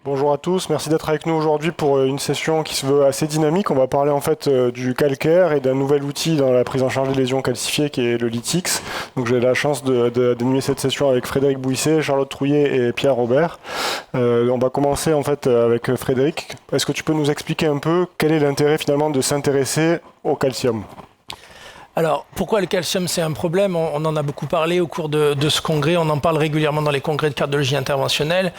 Bonjour à tous, merci d'être avec nous aujourd'hui pour une session qui se veut assez dynamique. On va parler en fait du calcaire et d'un nouvel outil dans la prise en charge des lésions calcifiées qui est le Lytix. Donc j'ai la chance d'animer cette session avec Frédéric Bouisset, Charlotte Trouillet et Pierre Robert. On va commencer en fait avec Frédéric. Est-ce que tu peux nous expliquer un peu quel est l'intérêt finalement de s'intéresser au calcium ? Alors, pourquoi le calcium c'est un problème ? On en a beaucoup parlé au cours de ce congrès, on en parle régulièrement dans les congrès de cardiologie interventionnelle,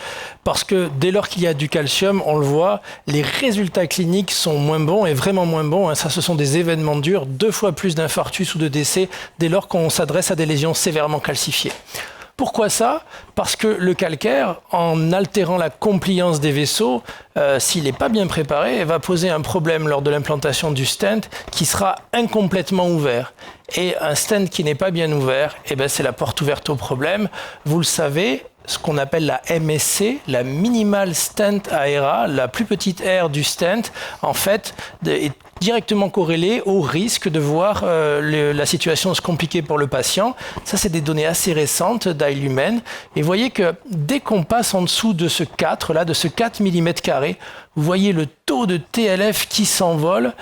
parce que dès lors qu'il y a du calcium, on le voit, les résultats cliniques sont moins bons, et vraiment moins bons. Ça, ce sont des événements durs, 2 fois plus d'infarctus ou de décès, dès lors qu'on s'adresse à des lésions sévèrement calcifiées. Pourquoi ça ? Parce que le calcaire, en altérant la compliance des vaisseaux, s'il n'est pas bien préparé, va poser un problème lors de l'implantation du stent qui sera incomplètement ouvert. Et un stent qui n'est pas bien ouvert, c'est la porte ouverte au problème. Vous le savez, ce qu'on appelle la MSC, la Minimal Stent Aera, la plus petite aire du stent, en fait, est directement corrélée au risque de voir la situation se compliquer pour le patient. Ça, c'est des données assez récentes d'Eilumen. Et vous voyez que dès qu'on passe en dessous de ce 4, là, de ce 4 mm², vous voyez le taux de TLF qui s'envole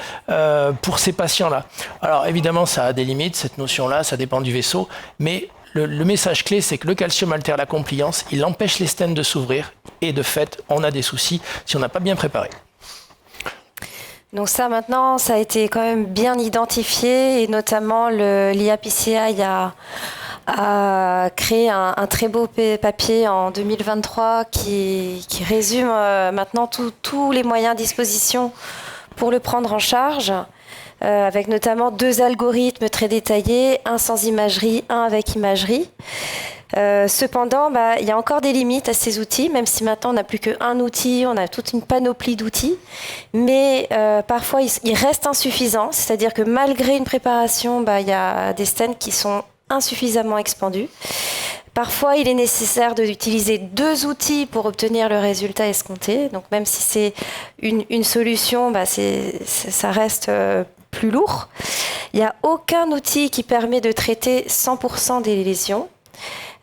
pour ces patients-là. Alors, évidemment, ça a des limites, cette notion-là, ça dépend du vaisseau, mais le message clé, c'est que le calcium altère la compliance, il empêche les stents de s'ouvrir, et de fait, on a des soucis si on n'a pas bien préparé. Donc ça, maintenant, ça a été quand même bien identifié, et notamment l'IAPCI a créé un très beau papier en 2023 qui résume maintenant tous les moyens à disposition pour le prendre en charge, avec notamment 2 algorithmes très détaillés, un sans imagerie, un avec imagerie. Cependant, il y a encore des limites à ces outils, même si maintenant on n'a plus qu'un outil, on a toute une panoplie d'outils, mais parfois ils restent insuffisants, c'est-à-dire que malgré une préparation, il y a des stents qui sont insuffisamment expandus. Parfois, il est nécessaire d'utiliser 2 outils pour obtenir le résultat escompté. Donc, même si c'est une solution, ça reste plus lourd. Il n'y a aucun outil qui permet de traiter 100% des lésions.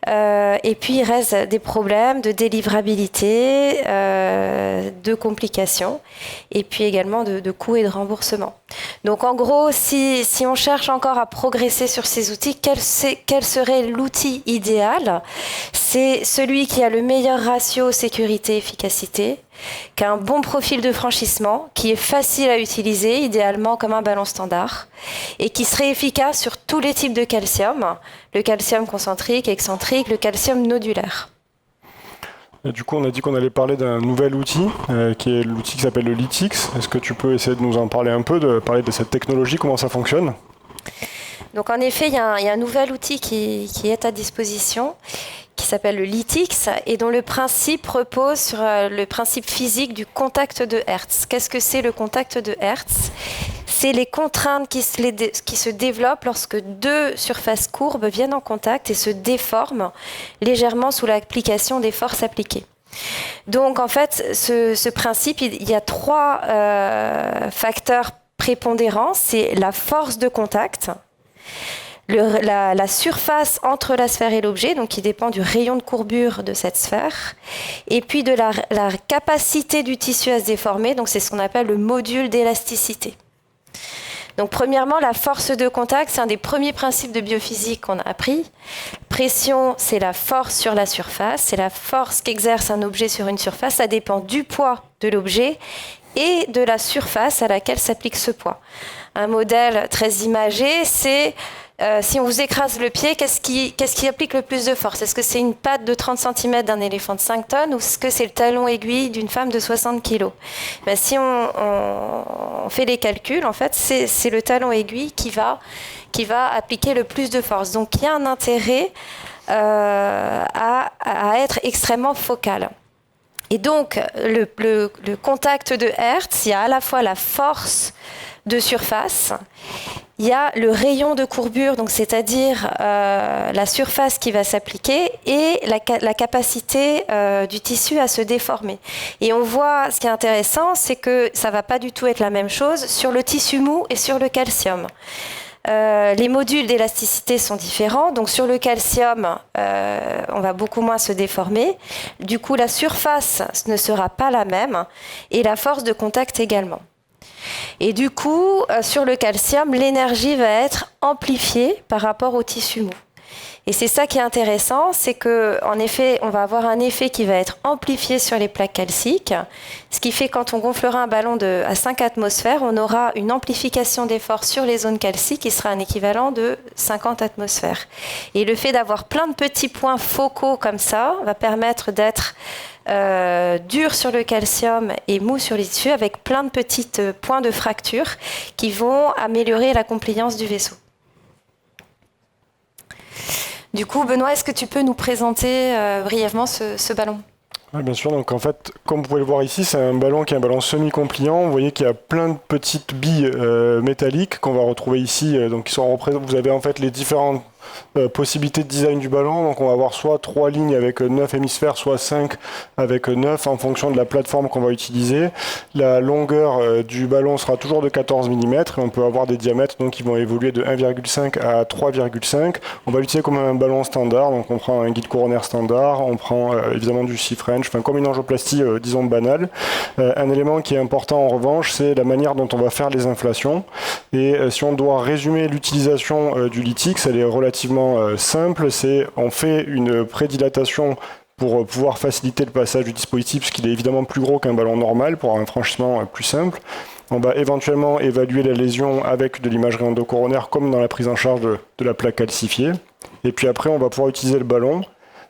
Et puis, il reste des problèmes de délivrabilité, de complications, et puis également de coûts et de remboursement. Donc, en gros, si on cherche encore à progresser sur ces outils, quel serait l'outil idéal ? C'est celui qui a le meilleur ratio sécurité-efficacité, qui a un bon profil de franchissement, qui est facile à utiliser, idéalement comme un ballon standard, et qui serait efficace sur tous les types de calcium, le calcium concentrique, excentrique, le calcium nodulaire. Et du coup, on a dit qu'on allait parler d'un nouvel outil, qui est l'outil qui s'appelle le Lytix. Est-ce que tu peux essayer de nous en parler un peu, de parler de cette technologie, comment ça fonctionne ? Donc en effet, il y a un nouvel outil qui est à disposition, qui s'appelle le Lytix, et dont le principe repose sur le principe physique du contact de Hertz. Qu'est-ce que c'est le contact de Hertz ? C'est les contraintes qui se développent lorsque 2 surfaces courbes viennent en contact et se déforment légèrement sous l'application des forces appliquées. Donc en fait, ce principe, il y a 3 facteurs prépondérants. C'est la force de contact, la surface entre la sphère et l'objet, donc qui dépend du rayon de courbure de cette sphère, et puis de la capacité du tissu à se déformer, donc c'est ce qu'on appelle le module d'élasticité. Donc premièrement, la force de contact, c'est un des premiers principes de biophysique qu'on a appris. Pression, c'est la force sur la surface, c'est la force qu'exerce un objet sur une surface, ça dépend du poids de l'objet et de la surface à laquelle s'applique ce poids. Un modèle très imagé, c'est si on vous écrase le pied, qu'est-ce qui applique le plus de force ? Est-ce que c'est une patte de 30 cm d'un éléphant de 5 tonnes ou est-ce que c'est le talon aiguille d'une femme de 60 kg ? Si on fait les calculs, en fait, c'est le talon aiguille qui va appliquer le plus de force. Donc, il y a un intérêt à être extrêmement focal. Et donc, le contact de Hertz, il y a à la fois la force de surface, il y a le rayon de courbure, donc c'est-à-dire la surface qui va s'appliquer et la capacité du tissu à se déformer. Et on voit, ce qui est intéressant, c'est que ça ne va pas du tout être la même chose sur le tissu mou et sur le calcium. Les modules d'élasticité sont différents. Donc sur le calcium, on va beaucoup moins se déformer. Du coup, la surface ne sera pas la même et la force de contact également. Et du coup, sur le calcium, l'énergie va être amplifiée par rapport au tissu mou. Et c'est ça qui est intéressant, c'est qu'en effet, on va avoir un effet qui va être amplifié sur les plaques calciques, ce qui fait que quand on gonflera un ballon à 5 atmosphères, on aura une amplification des forces sur les zones calciques qui sera un équivalent de 50 atmosphères. Et le fait d'avoir plein de petits points focaux comme ça va permettre d'être dur sur le calcium et mou sur les tissus avec plein de petits points de fracture qui vont améliorer la compliance du vaisseau. Du coup, Benoît, est-ce que tu peux nous présenter brièvement ce ballon ? Oui, bien sûr. Donc en fait, comme vous pouvez le voir ici, c'est un ballon qui est un ballon semi-compliant. Vous voyez qu'il y a plein de petites billes métalliques qu'on va retrouver ici. Donc vous avez en fait les différentes possibilités de design du ballon. Donc on va avoir soit 3 lignes avec 9 hémisphères, soit 5 avec 9 en fonction de la plateforme qu'on va utiliser. La longueur du ballon sera toujours de 14 mm et on peut avoir des diamètres donc, qui vont évoluer de 1,5 à 3,5. On va l'utiliser comme un ballon standard. Donc on prend un guide coronaire standard, on prend évidemment du C-French, enfin comme une angioplastie disons banale. Un élément qui est important en revanche, c'est la manière dont on va faire les inflations. Et si on doit résumer l'utilisation du Litix, elle est relativement simple, on fait une prédilatation pour pouvoir faciliter le passage du dispositif, parce qu'il est évidemment plus gros qu'un ballon normal pour un franchissement plus simple. On va éventuellement évaluer la lésion avec de l'imagerie endocoronaire comme dans la prise en charge de la plaque calcifiée. Et puis après, on va pouvoir utiliser le ballon.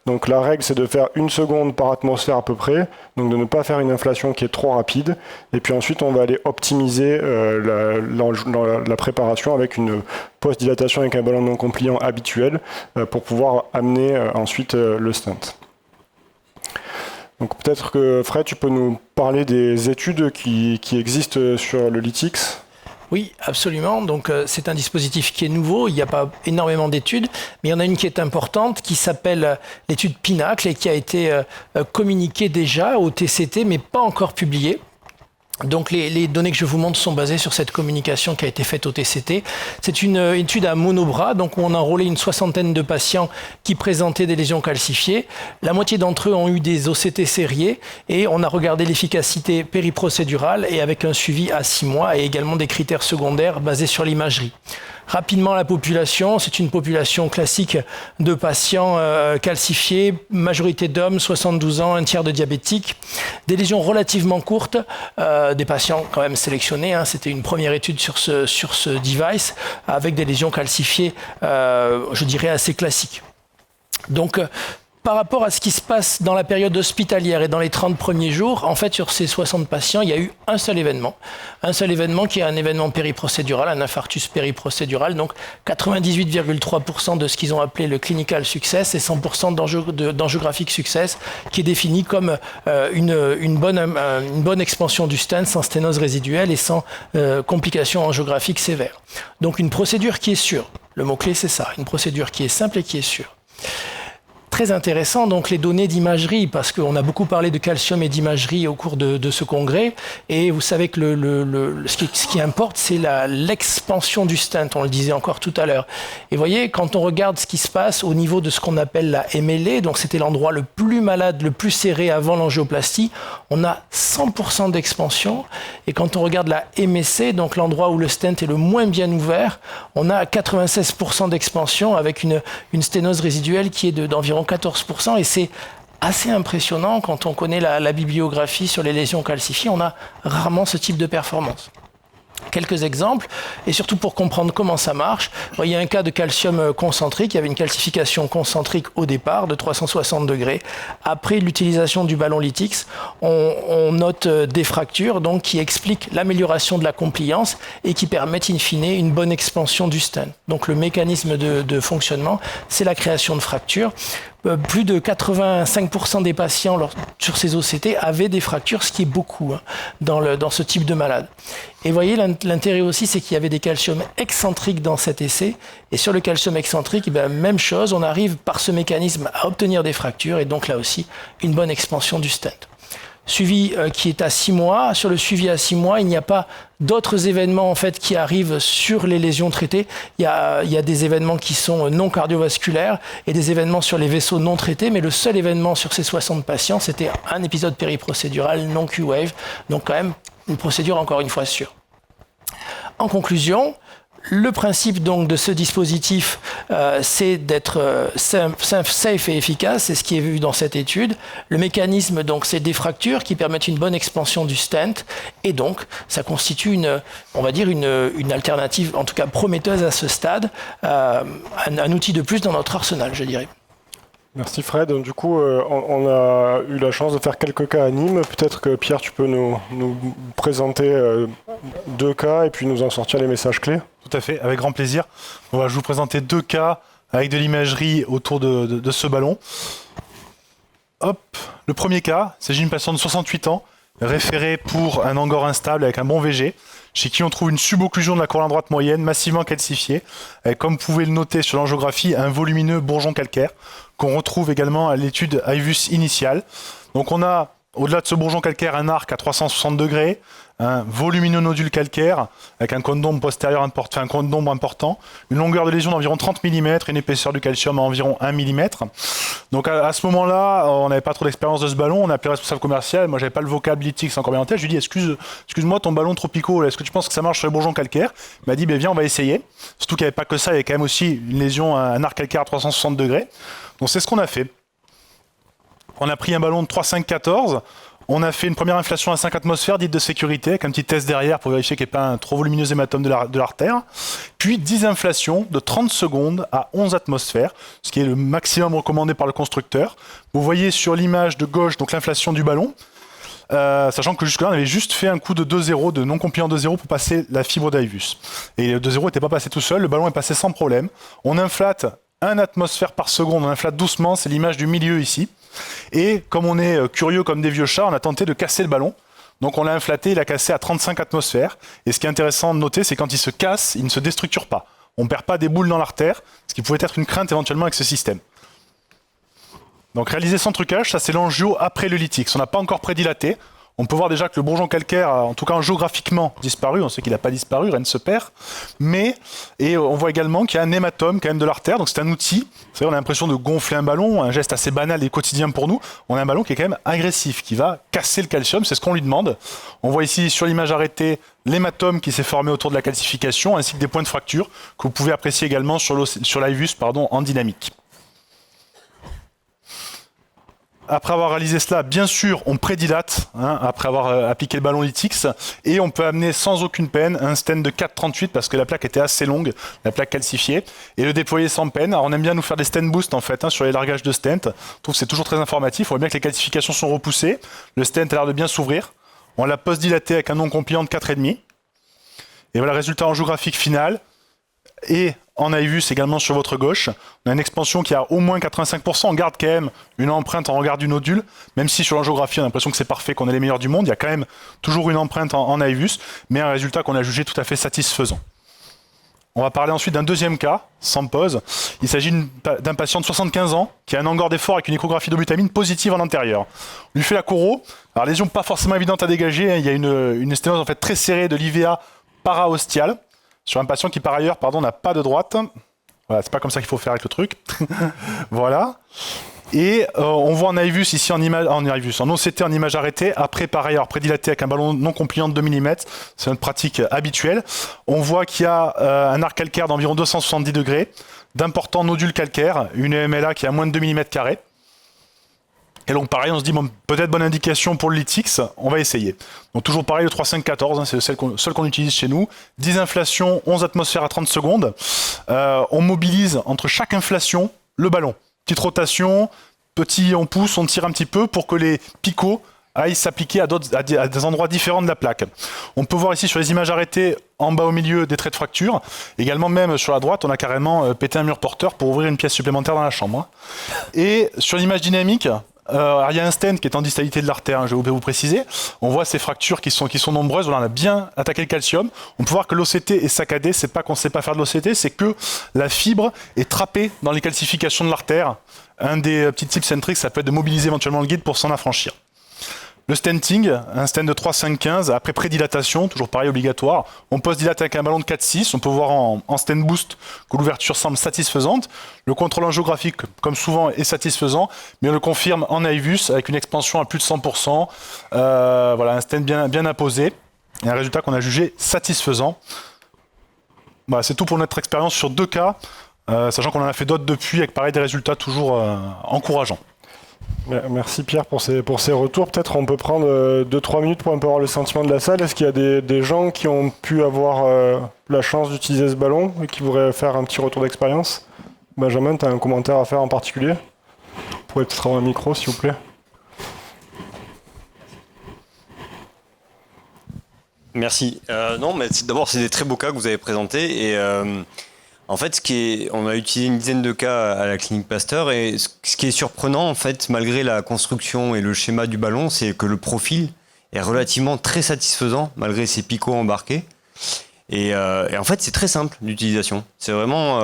Donc la règle, c'est de faire 1 seconde par atmosphère à peu près, donc de ne pas faire une inflation qui est trop rapide. Et puis ensuite, on va aller optimiser la préparation avec une post-dilatation avec un ballon non compliant habituel pour pouvoir amener ensuite le stent. Donc peut-être que Fred, tu peux nous parler des études qui existent sur le Litix ? Oui, absolument. Donc, c'est un dispositif qui est nouveau. Il n'y a pas énormément d'études, mais il y en a une qui est importante, qui s'appelle l'étude Pinacle et qui a été communiquée déjà au TCT, mais pas encore publiée. Donc les données que je vous montre sont basées sur cette communication qui a été faite au TCT. C'est une étude à monobras, donc où on a enrôlé une 60aine de patients qui présentaient des lésions calcifiées. La moitié d'entre eux ont eu des OCT sériés et on a regardé l'efficacité périprocédurale et avec un suivi à 6 mois et également des critères secondaires basés sur l'imagerie. Rapidement, la population, c'est une population classique de patients calcifiés, majorité d'hommes, 72 ans, un tiers de diabétiques, des lésions relativement courtes, des patients quand même sélectionnés. C'était une première étude sur ce device avec des lésions calcifiées, je dirais, assez classiques. Donc, par rapport à ce qui se passe dans la période hospitalière et dans les 30 premiers jours, en fait, sur ces 60 patients, il y a eu un seul événement qui est un événement périprocédural, un infarctus périprocédural, donc 98,3% de ce qu'ils ont appelé le clinical success et 100% d'angiographic success, qui est défini comme une bonne expansion du stent sans sténose résiduelle et sans complications angiographiques sévères. Donc une procédure qui est sûre, le mot-clé c'est ça, une procédure qui est simple et qui est sûre. Très intéressant, donc les données d'imagerie, parce qu'on a beaucoup parlé de calcium et d'imagerie au cours de ce congrès, et vous savez que ce qui importe, c'est l'expansion du stent, on le disait encore tout à l'heure. Et vous voyez, quand on regarde ce qui se passe au niveau de ce qu'on appelle la MLA, donc c'était l'endroit le plus malade, le plus serré avant l'angioplastie, on a 100% d'expansion, et quand on regarde la MSC, donc l'endroit où le stent est le moins bien ouvert, on a 96% d'expansion avec une sténose résiduelle qui est d'environ 14%, et c'est assez impressionnant quand on connaît la bibliographie sur les lésions calcifiées. On a rarement ce type de performance. Quelques exemples, et surtout pour comprendre comment ça marche. Vous voyez un cas de calcium concentrique, il y avait une calcification concentrique au départ de 360 degrés. Après l'utilisation du ballon Litix, on note des fractures donc, qui expliquent l'amélioration de la compliance et qui permettent in fine une bonne expansion du stent. Donc le mécanisme de fonctionnement, c'est la création de fractures. Plus de 85% des patients sur ces OCT avaient des fractures, ce qui est beaucoup dans ce type de malade. Et vous voyez, l'intérêt aussi, c'est qu'il y avait des calciums excentriques dans cet essai. Et sur le calcium excentrique, même chose, on arrive par ce mécanisme à obtenir des fractures et donc là aussi, une bonne expansion du stent. suivi qui est à 6 mois. Sur le suivi à 6 mois, il n'y a pas d'autres événements en fait qui arrivent sur les lésions traitées. Il y a des événements qui sont non cardiovasculaires et des événements sur les vaisseaux non traités, mais le seul événement sur ces 60 patients, c'était un épisode périprocédural non Q-wave, donc quand même une procédure encore une fois sûre. En conclusion, le principe donc de ce dispositif, c'est d'être safe et efficace, c'est ce qui est vu dans cette étude. Le mécanisme, donc, c'est des fractures qui permettent une bonne expansion du stent, et donc ça constitue une alternative, en tout cas prometteuse à ce stade, un outil de plus dans notre arsenal, je dirais. Merci Fred. Du coup, on a eu la chance de faire quelques cas à Nîmes. Peut-être que Pierre, tu peux nous présenter 2 cas et puis nous en sortir les messages clés. Tout à fait, avec grand plaisir. Je vais vous présenter 2 cas avec de l'imagerie autour de ce ballon. Hop, le premier cas, il s'agit d'une patiente de 68 ans, référée pour un angor instable avec un bon VG, chez qui on trouve une subocclusion de la colonne droite moyenne massivement calcifiée, avec, comme vous pouvez le noter sur l'angiographie, un volumineux bourgeon calcaire, qu'on retrouve également à l'étude IVUS initiale. Donc on a, au-delà de ce bourgeon calcaire, un arc à 360 degrés, un volumineux nodule calcaire avec un cône d'ombre postérieur important, un cône d'ombre important, une longueur de lésion d'environ 30 mm et une épaisseur du calcium à environ 1 mm. Donc à ce moment-là, on n'avait pas trop d'expérience de ce ballon, on a appelé le responsable commercial, moi j'avais pas le vocable Lytix encore bien en tête, je lui ai dit excuse-moi ton ballon Tropico, est-ce que tu penses que ça marche sur les bourgeons calcaires? Il m'a dit viens on va essayer, surtout qu'il n'y avait pas que ça, il y avait quand même aussi une lésion, un arc calcaire à 360 degrés. Donc c'est ce qu'on a fait. On a pris un ballon de 3,5-14, on a fait une première inflation à 5 atmosphères dite de sécurité, avec un petit test derrière pour vérifier qu'il n'y ait pas un trop volumineux hématome de l'artère. Puis 10 inflations de 30 secondes à 11 atmosphères, ce qui est le maximum recommandé par le constructeur. Vous voyez sur l'image de gauche donc l'inflation du ballon, sachant que jusque-là on avait juste fait un coup de 2-0, de non compliant 2-0 pour passer la fibre d'IVUS. Et le 2-0 n'était pas passé tout seul, le ballon est passé sans problème. On inflate 1 atmosphère par seconde, on inflate doucement, c'est l'image du milieu ici. Et comme on est curieux comme des vieux chats, on a tenté de casser le ballon. Donc on l'a inflaté, il a cassé à 35 atmosphères. Et ce qui est intéressant de noter, c'est quand il se casse, il ne se déstructure pas. On ne perd pas des boules dans l'artère, ce qui pouvait être une crainte éventuellement avec ce système. Donc réaliser sans trucage, ça c'est l'angio après le Lytix. On n'a pas encore prédilaté. On peut voir déjà que le bourgeon calcaire a, en tout cas géographiquement, disparu. On sait qu'il n'a pas disparu, rien ne se perd. Et on voit également qu'il y a un hématome quand même de l'artère. Donc c'est un outil. On a l'impression de gonfler un ballon, un geste assez banal et quotidien pour nous. On a un ballon qui est quand même agressif, qui va casser le calcium. C'est ce qu'on lui demande. On voit ici sur l'image arrêtée l'hématome qui s'est formé autour de la calcification, ainsi que des points de fracture que vous pouvez apprécier également sur l'IVUS en dynamique. Après avoir réalisé cela, bien sûr, on prédilate, après avoir appliqué le ballon Lytix, et on peut amener sans aucune peine un stent de 4,38 parce que la plaque était assez longue, la plaque calcifiée, et le déployer sans peine. Alors on aime bien nous faire des stent boost en fait sur les largages de stent. Je trouve que c'est toujours très informatif. On voit bien que les calcifications sont repoussées, le stent a l'air de bien s'ouvrir. On l'a post-dilaté avec un non compliant de 4,5. Et voilà le résultat angiographique final. Et en IVUS également sur votre gauche, on a une expansion qui a au moins 85%, on garde quand même une empreinte en regard du nodule, même si sur l'angiographie on a l'impression que c'est parfait, qu'on est les meilleurs du monde, il y a quand même toujours une empreinte en IVUS, mais un résultat qu'on a jugé tout à fait satisfaisant. On va parler ensuite d'un deuxième cas, sans pause. Il s'agit d'un patient de 75 ans qui a un angor d'effort avec une échographie d'obutamine positive en antérieur. On lui fait la choro, alors lésion pas forcément évidente à dégager, il y a une sténose en fait très serrée de l'IVA paraostiale, sur un patient qui par ailleurs n'a pas de droite. Voilà, c'est pas comme ça qu'il faut faire avec le truc. Voilà. Et on voit en IVUS ici en OCT en image arrêtée, après par ailleurs prédilaté avec un ballon non compliant de 2 mm, c'est notre pratique habituelle. On voit qu'il y a un arc calcaire d'environ 270 degrés, d'importants nodules calcaires, une EMLA qui est à moins de 2 mm carrés. Et donc pareil, on se dit peut-être bonne indication pour le Lytix, on va essayer. Donc toujours pareil, le 3,5-14, c'est le seul qu'on utilise chez nous. 10 inflations, 11 atmosphères à 30 secondes. On mobilise entre chaque inflation le ballon. Petite rotation, on pousse, on tire un petit peu pour que les picots aillent s'appliquer à des endroits différents de la plaque. On peut voir ici sur les images arrêtées, en bas au milieu, des traits de fracture. Également, même sur la droite, on a carrément pété un mur porteur pour ouvrir une pièce supplémentaire dans la chambre. Et sur l'image dynamique, il y a un stent qui est en distalité de l'artère, je vais vous préciser. On voit ces fractures qui sont nombreuses. Voilà, on a bien attaqué le calcium. On peut voir que l'OCT est saccadé. C'est pas qu'on ne sait pas faire de l'OCT, c'est que la fibre est trappée dans les calcifications de l'artère. Un des petits tips centriques, ça peut être de mobiliser éventuellement le guide pour s'en affranchir. Le stenting, un stent de 3,5-15, après prédilatation, toujours pareil, obligatoire. On post-dilate avec un ballon de 4,6. On peut voir en stent boost que l'ouverture semble satisfaisante. Le contrôle angiographique, comme souvent, est satisfaisant, mais on le confirme en IVUS avec une expansion à plus de 100%. Voilà, un stent bien imposé et un résultat qu'on a jugé satisfaisant. Voilà, c'est tout pour notre expérience sur 2 cas, sachant qu'on en a fait d'autres depuis avec pareil des résultats toujours encourageants. Merci Pierre pour ces retours. Peut-être on peut prendre 2-3 minutes pour un peu avoir le sentiment de la salle. Est-ce qu'il y a des gens qui ont pu avoir la chance d'utiliser ce ballon et qui voudraient faire un petit retour d'expérience? Benjamin, tu as un commentaire à faire en particulier? Vous pouvez peut-être avoir un micro s'il vous plaît. Merci. Non, mais d'abord, c'est des très beaux cas que vous avez présentés. Et en fait, on a utilisé une dizaine de cas à la clinique Pasteur. Et ce qui est surprenant, en fait, malgré la construction et le schéma du ballon, c'est que le profil est relativement très satisfaisant, malgré ses picots embarqués. Et en fait, c'est très simple d'utilisation. C'est vraiment...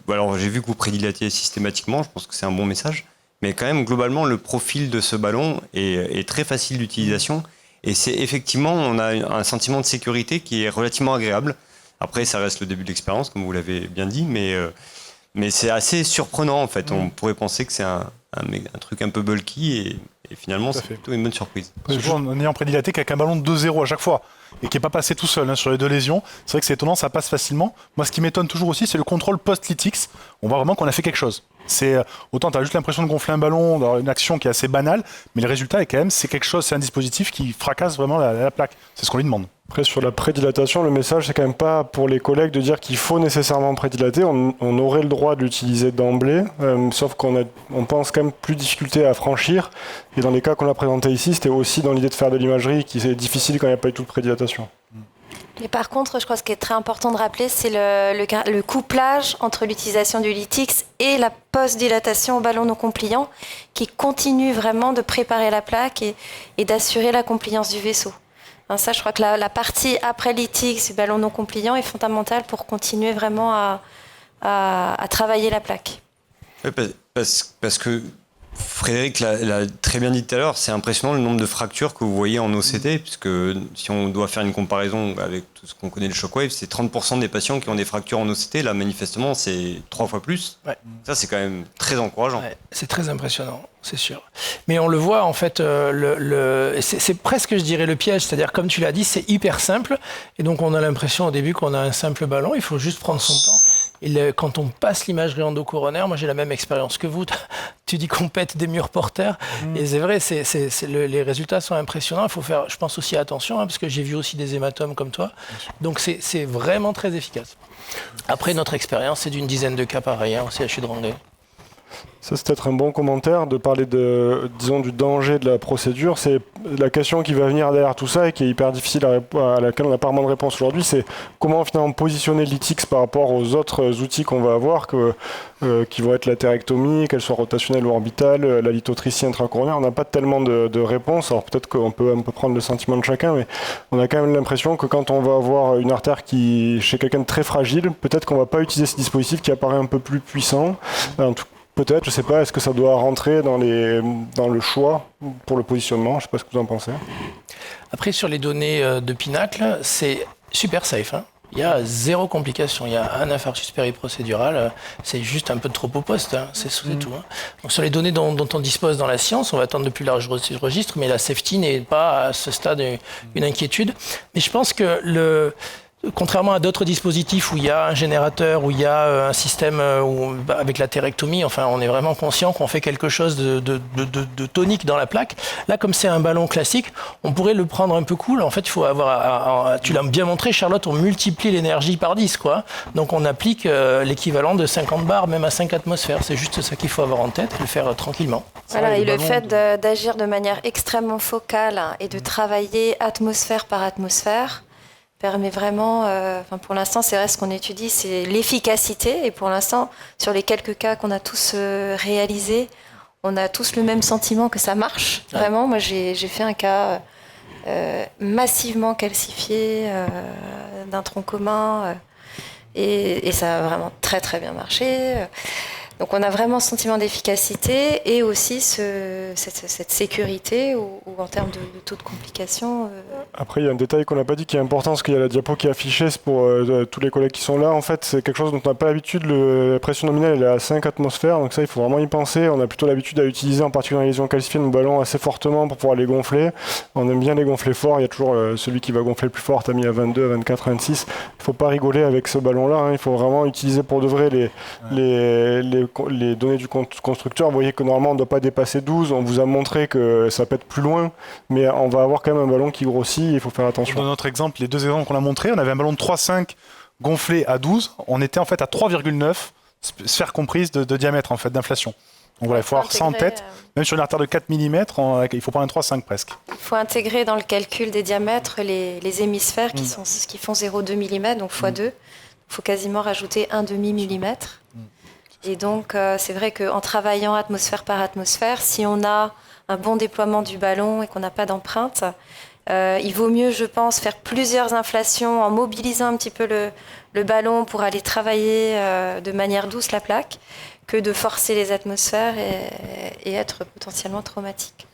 alors, j'ai vu que vous prédilatez systématiquement. Je pense que c'est un bon message. Mais quand même, globalement, le profil de ce ballon est très facile d'utilisation. Et c'est effectivement, on a un sentiment de sécurité qui est relativement agréable. Après, ça reste le début de l'expérience, comme vous l'avez bien dit, mais c'est assez surprenant en fait. On pourrait penser que c'est un truc un peu bulky et finalement, c'est plutôt une bonne surprise. Toujours en ayant prédilaté qu'avec un ballon de 2-0 à chaque fois et qui n'est pas passé tout seul sur les 2 lésions, c'est vrai que c'est étonnant, ça passe facilement. Moi, ce qui m'étonne toujours aussi, c'est le contrôle post-lytics. On voit vraiment qu'on a fait quelque chose. Autant tu as juste l'impression de gonfler un ballon dans une action qui est assez banale, mais le résultat est quand même, c'est quelque chose, c'est un dispositif qui fracasse vraiment la plaque. C'est ce qu'on lui demande. Après, sur la prédilatation, le message, c'est quand même pas pour les collègues de dire qu'il faut nécessairement prédilater. On aurait le droit de l'utiliser d'emblée, sauf qu'on pense quand même plus de difficulté à franchir. Et dans les cas qu'on a présentés ici, c'était aussi dans l'idée de faire de l'imagerie qui est difficile quand il n'y a pas eu tout de prédilatation. Et par contre, je crois que ce qui est très important de rappeler, c'est le couplage entre l'utilisation du lytix et la post-dilatation au ballon non compliant qui continue vraiment de préparer la plaque et d'assurer la compliance du vaisseau. Ça, je crois que la partie après lytix du ballon non compliant est fondamentale pour continuer vraiment à travailler la plaque. Oui, parce que Frédéric l'a très bien dit tout à l'heure, c'est impressionnant le nombre de fractures que vous voyez en OCT, puisque si on doit faire une comparaison avec tout ce qu'on connaît de Shockwave, c'est 30% des patients qui ont des fractures en OCT. Là, manifestement, c'est 3 fois plus. Ouais. Ça, c'est quand même très encourageant. Ouais, c'est très impressionnant, c'est sûr. Mais on le voit, en fait, c'est presque, je dirais, le piège. C'est-à-dire, comme tu l'as dit, c'est hyper simple. Et donc, on a l'impression au début qu'on a un simple ballon. Il faut juste prendre son temps. Et quand on passe l'imagerie endocoronaire, moi j'ai la même expérience que vous. Tu dis qu'on pète des murs porteurs. Et c'est vrai, les résultats sont impressionnants. Il faut faire, je pense, aussi attention, parce que j'ai vu aussi des hématomes comme toi. Donc c'est vraiment très efficace. Après, notre expérience, c'est d'une dizaine de cas pareils au CHU de Ranguet. Ça, c'est peut-être un bon commentaire de parler du danger de la procédure. C'est la question qui va venir derrière tout ça et qui est hyper difficile à laquelle on n'a pas vraiment de réponse aujourd'hui. C'est comment finalement positionner l'ITX par rapport aux autres outils qu'on va avoir, qui vont être la thérectomie, qu'elle soit rotationnelle ou orbitale, la lithotricie intracoronaire. On n'a pas tellement de réponse. Alors peut-être qu'on peut un peu prendre le sentiment de chacun, mais on a quand même l'impression que quand on va avoir une artère chez quelqu'un de très fragile, peut-être qu'on ne va pas utiliser ce dispositif qui apparaît un peu plus puissant. En tout peut-être, je ne sais pas, est-ce que ça doit rentrer dans le choix pour le positionnement? Je ne sais pas ce que vous en pensez. Après, sur les données de Pinacle, c'est super safe. Il y a 0 complication. Il y a un infarctus périprocédural. C'est juste un peu de trop au poste. C'est tout. Donc, sur les données dont on dispose dans la science, on va attendre de plus large registre, mais la safety n'est pas à ce stade une inquiétude. Mais je pense que contrairement à d'autres dispositifs où il y a un générateur, où il y a un système avec la thérectomie, enfin on est vraiment conscient qu'on fait quelque chose de tonique dans la plaque. Là, comme c'est un ballon classique, on pourrait le prendre un peu cool. En fait, il faut avoir, tu l'as bien montré, Charlotte, on multiplie l'énergie par 10, quoi. Donc on applique l'équivalent de 50 bars, même à 5 atmosphères. C'est juste ça qu'il faut avoir en tête et le faire tranquillement. Voilà, et le fait d'agir de manière extrêmement focale et de travailler atmosphère par atmosphère permet vraiment, pour l'instant, c'est vrai, ce qu'on étudie, c'est l'efficacité. Et pour l'instant, sur les quelques cas qu'on a tous réalisés, on a tous le même sentiment que ça marche. Ouais. Vraiment, moi, j'ai fait un cas massivement calcifié d'un tronc commun et ça a vraiment très, très bien marché. Donc on a vraiment ce sentiment d'efficacité et aussi cette sécurité ou en termes de taux de complication. Après, il y a un détail qu'on n'a pas dit qui est important, parce qu'il y a la diapo qui est affichée, c'est pour tous les collègues qui sont là. En fait, c'est quelque chose dont on n'a pas l'habitude. La pression nominale, elle est à 5 atmosphères, donc ça, il faut vraiment y penser. On a plutôt l'habitude à utiliser, en particulier dans les lésions calcifiées, nos ballons assez fortement pour pouvoir les gonfler. On aime bien les gonfler fort. Il y a toujours celui qui va gonfler le plus fort, t'as mis à 22, 24, 26. Il ne faut pas rigoler avec ce ballon-là, hein. Il faut vraiment utiliser pour de vrai les données du constructeur. Vous voyez que normalement on ne doit pas dépasser 12, on vous a montré que ça peut être plus loin, mais on va avoir quand même un ballon qui grossit, il faut faire attention. Dans notre exemple, les deux exemples qu'on a montrés, on avait un ballon de 3,5 gonflé à 12, on était en fait à 3,9 sphères comprises de diamètre en fait d'inflation. Donc voilà, il faut avoir ça en tête, même sur une artère de 4 mm, il faut prendre un 3,5 presque. Il faut intégrer dans le calcul des diamètres les hémisphères qui font 0,2 mm, donc x2. Il faut quasiment rajouter un demi-millimètre. Et donc, c'est vrai qu'en travaillant atmosphère par atmosphère, si on a un bon déploiement du ballon et qu'on n'a pas d'empreinte, il vaut mieux, je pense, faire plusieurs inflations en mobilisant un petit peu le ballon pour aller travailler de manière douce la plaque, que de forcer les atmosphères et être potentiellement traumatique.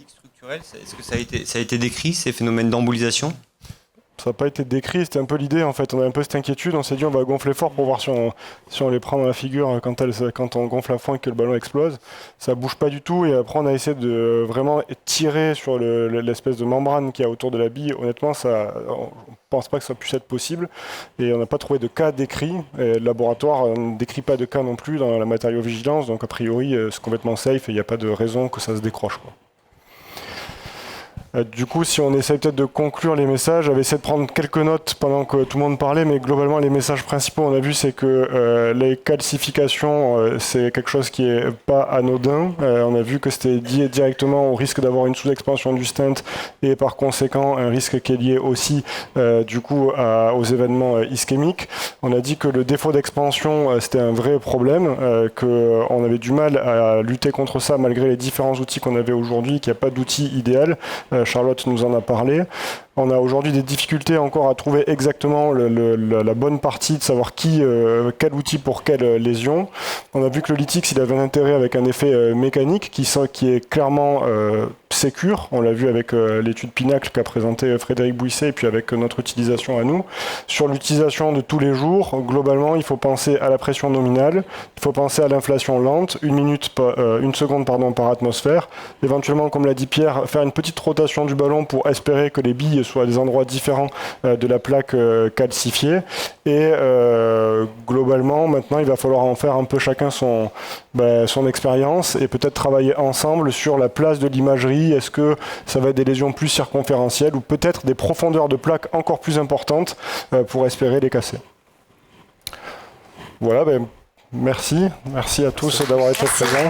Structurel, est-ce que ça a été décrit, ces phénomènes d'embolisation? Ça n'a pas été décrit, c'était un peu l'idée en fait. On a un peu cette inquiétude, on s'est dit on va gonfler fort pour voir si on les prend dans la figure quand on gonfle à fond et que le ballon explose. Ça bouge pas du tout et après on a essayé de vraiment tirer sur l'espèce de membrane qu'il y a autour de la bille. Honnêtement, on pense pas que ça puisse être possible et on n'a pas trouvé de cas décrits. Le laboratoire ne décrit pas de cas non plus dans la matériaux-vigilance, donc a priori c'est complètement safe et il n'y a pas de raison que ça se décroche, quoi. Du coup, si on essaie peut-être de conclure les messages, j'avais essayé de prendre quelques notes pendant que tout le monde parlait, mais globalement, les messages principaux, on a vu, c'est que les calcifications, c'est quelque chose qui est pas anodin. On a vu que c'était lié directement au risque d'avoir une sous-expansion du stent et par conséquent un risque qui est lié aussi du coup aux événements ischémiques. On a dit que le défaut d'expansion, c'était un vrai problème, qu'on avait du mal à lutter contre ça malgré les différents outils qu'on avait aujourd'hui, qu'il n'y a pas d'outil idéal. Charlotte nous en a parlé. On a aujourd'hui des difficultés encore à trouver exactement la bonne partie, de savoir quel outil pour quelle lésion. On a vu que le Lytix, il avait un intérêt avec un effet mécanique qui est clairement sécure. On l'a vu avec l'étude Pinacle qu'a présenté Frédéric Bouisset et puis avec notre utilisation à nous. Sur l'utilisation de tous les jours, globalement, il faut penser à la pression nominale, il faut penser à l'inflation lente, une seconde par atmosphère. Éventuellement, comme l'a dit Pierre, faire une petite rotation du ballon pour espérer que les billes soient à des endroits différents de la plaque calcifiée. Et globalement, maintenant, il va falloir en faire un peu chacun son expérience et peut-être travailler ensemble sur la place de l'imagerie. Est-ce que ça va être des lésions plus circonférentielles ou peut-être des profondeurs de plaques encore plus importantes pour espérer les casser. Voilà, merci à tous d'avoir été présents.